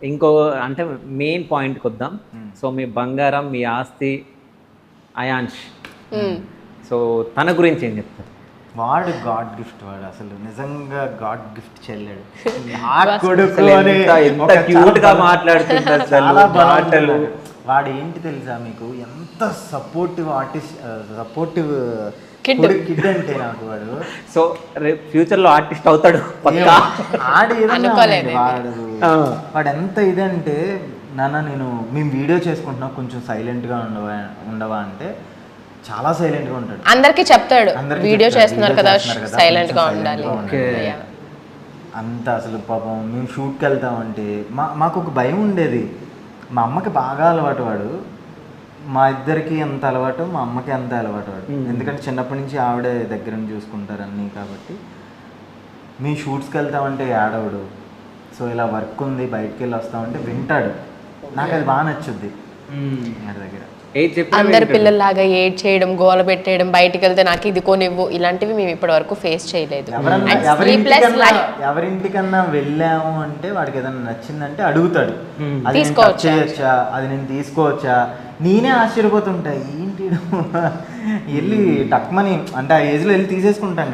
ఇంకో అంటే మెయిన్ పాయింట్కి వద్దాం. సో మీ బంగారం, మీ ఆస్తి అయాన్ష్, సో తన గురించి ఏం చెప్తారు? వాడు గాడ్ గిఫ్ట్, వాడు అసలు నిజంగా గాడ్ గిఫ్ట్ చెల్లాడు. నా కొడుకు అని ఎంత క్యూట్ గా మాట్లాడుతుంటారు చాలా బాటలు. వాడు ఏంటి తెలుసా మీకు, ఎంత సపోర్టివ్ ఆర్టిస్ట్, సపోర్టివ్ కిడ్ అంటే నాకు వాడు. సో రేపు ఫ్యూచర్ లో ఆర్టిస్ట్ అవుతాడు పక్కా. వాడు ఎంత ఇదంటే, నాన్న నేను మేము వీడియో చేసుకుంటున్నాం కొంచెం సైలెంట్గా ఉండవా అంటే చాలా సైలెంట్గా ఉంటాడు. అందరికి చెప్తాడు వీడియో చేస్తున్నారు కదా సైలెంట్ గా ఉండాలి అంత. అసలు పాపం మేము షూట్కి వెళ్తామంటే మాకు ఒక భయం ఉండేది. మా అమ్మకి బాగా అలవాటు వాడు, మా ఇద్దరికి ఎంత అలవాటు, మా అమ్మకి ఎంత అలవాటు వాడు. ఎందుకంటే చిన్నప్పటి నుంచి ఆవిడే దగ్గర చూసుకుంటారు అన్నీ. కాబట్టి మేము షూట్స్కి వెళ్తామంటే ఆడవడు. సో ఇలా వర్క్ ఉంది బయటకు వెళ్ళి వస్తామంటే వింటాడు. నాకు అది బాగా నచ్చుద్ది. వాడి దగ్గర అందరి పిల్లల్లాగా ఏడ్ చేయడం, గోల పెట్టేయడం, బయటికి వెళ్తే నాకు ఇది కొనివ్వు, ఇలాంటివి మేము ఇప్పటి వరకు ఫేస్ చేయలేదు. ఎవరింటికన్నా వెళ్ళాము అంటే వాడికి ఏదైనా నచ్చిందంటే అడుగుతాడు, అది చేయొచ్చా, అది నేను తీసుకోవచ్చా. నేనే ఆశ్చర్యపోతుంటా, ఏంటి వెళ్ళి టక్మని అంటే ఆ ఏజ్లో వెళ్ళి తీసేసుకుంటాను.